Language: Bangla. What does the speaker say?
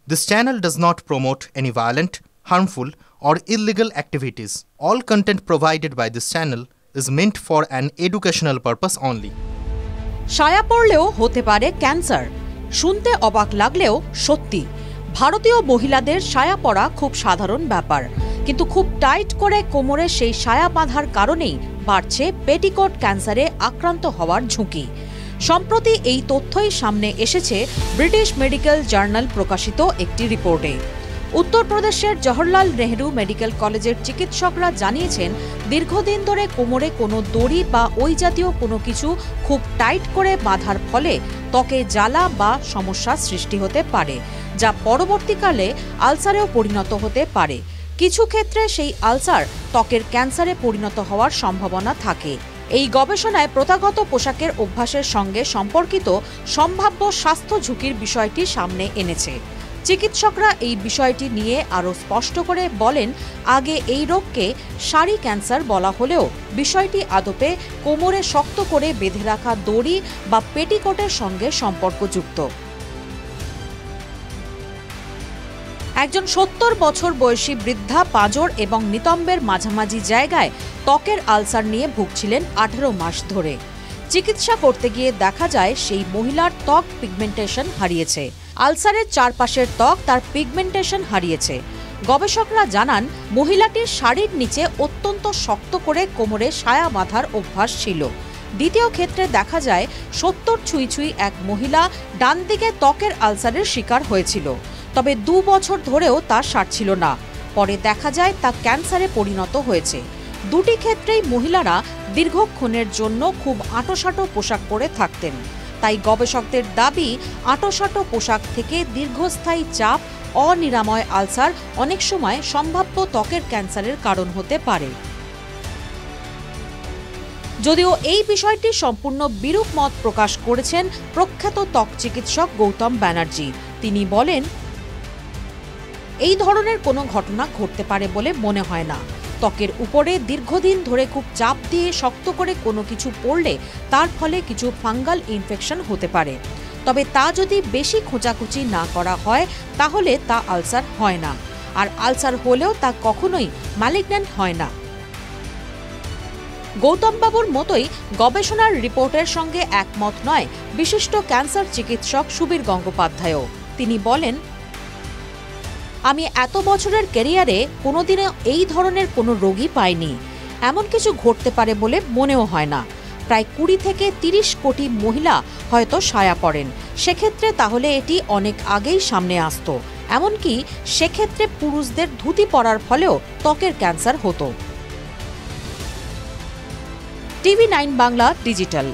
This channel does not promote any violent, harmful, or illegal activities. All content provided by this channel is meant for an educational purpose only. ছায়া পড়লেও হতে পারে ক্যান্সার। শুনতে অবাক লাগলেও সত্যি। ভারতীয় মহিলাদের ছায়া পড়া খুব সাধারণ ব্যাপার, কিন্তু খুব টাইট করে কোমরে সেই ছায়া বাঁধার কারণেই বাড়ছে পেটিকোট ক্যান্সারে আক্রান্ত হওয়ার ঝুঁকি। সম্প্রতি এই তথ্যই সামনে এসেছে ব্রিটিশ মেডিকেল জার্নাল প্রকাশিত একটি রিপোর্টে। উত্তরপ্রদেশের জওহরলাল নেহরু মেডিকেল কলেজের চিকিৎসকরা জানিয়েছেন, দীর্ঘদিন ধরে কোমরে কোনো দড়ি বা ওই জাতীয় কোনো কিছু খুব টাইট করে বাঁধার ফলে ত্বকে জ্বালা বা সমস্যার সৃষ্টি হতে পারে, যা পরবর্তীকালে আলসারেও পরিণত হতে পারে। কিছু ক্ষেত্রে সেই আলসার ত্বকের ক্যান্সারে পরিণত হওয়ার সম্ভাবনা থাকে। এই গবেষণায় প্রথাগত পোশাকের অভ্যাসের সঙ্গে সম্পর্কিত সম্ভাব্য স্বাস্থ্য ঝুঁকির বিষয়টি সামনে এনেছে। চিকিৎসকরা এই বিষয়টি নিয়ে আরও স্পষ্ট করে বলেন, আগে এই রোগকে সারি ক্যান্সার বলা হলেও বিষয়টি আদপে কোমরে শক্ত করে বেঁধে রাখা দড়ি বা পেটিকোটের সঙ্গে সম্পর্কযুক্ত। একজন ৭০ বছর বয়সী বৃদ্ধা পাঁজর এবং নিতম্বের মাঝামাঝি জায়গায় ত্বকের আলসার নিয়ে ভুগছিলেন ১৮ মাস ধরে। চিকিৎসা করতে গিয়ে দেখা যায় সেই মহিলার ত্বক পিগমেন্টেশন হারিয়েছে। আলসারের চারপাশের ত্বক তার পিগমেন্টেশন হারিয়েছে। গবেষকরা জানান, মহিলাটির শাড়ির নিচে অত্যন্ত শক্ত করে কোমরে ছায়া বাঁধার অভ্যাস ছিল। দ্বিতীয় ক্ষেত্রে দেখা যায় ৭০ ছুঁই ছুঁই এক মহিলা ডান দিকে ত্বকের আলসারের শিকার হয়েছিল, তবে ২ বছর ধরেও তা সারছিল না। পরে দেখা যায় তা ক্যান্সারে পরিণত হয়েছে। দুটি ক্ষেত্রেই মহিলারা দীর্ঘক্ষণের জন্য খুব আঁটোসাঁটো পোশাক পরে থাকতেন। তাই গবেষকদের দাবি, আঁটোসাঁটো পোশাক থেকে দীর্ঘস্থায়ী চাপ, অনিরাময় আলসার অনেক সময় সম্ভাব্য ত্বকের ক্যান্সারের কারণ হতে পারে। যদিও এই বিষয়টি সম্পূর্ণ বিরূপ মত প্রকাশ করেছেন প্রখ্যাত ত্বক চিকিৎসক গৌতম ব্যানার্জি। তিনি বলেন, এই ধরনের কোনো ঘটনা ঘটতে পারে বলে মনে হয় না। ত্বকের উপরে দীর্ঘদিন ধরে খুব চাপ দিয়ে শক্ত করে কোনো কিছু পড়লে তার ফলে কিছু ফাঙ্গাল ইনফেকশন হতে পারে। তবে তা যদি বেশি খোঁচাখুচি না করা হয় তাহলে তা আলসার হয় না, আর আলসার হলেও তা কখনোই ম্যালিগন্যান্ট হয় না। গৌতম বাবুর মতোই গবেষণার রিপোর্টের সঙ্গে একমত নয় বিশিষ্ট ক্যান্সার চিকিৎসক সুবীর গঙ্গোপাধ্যায়ও। তিনি বলেন, আমি এত বছরের ক্যারিয়ারে কোনোদিনও এই ধরনের কোনো রোগী পাইনি। এমন কিছু ঘটতে পারে বলে মনেও হয় না। প্রায় ২০ থেকে ৩০ কোটি মহিলা হয়তো ছায়া পড়েন। সেক্ষেত্রে তাহলে এটি অনেক আগেই সামনে আসতো। এমনকি সেক্ষেত্রে পুরুষদের ধুতি পরার ফলেও ত্বকের ক্যান্সার হতো। TV9 Bangla digital.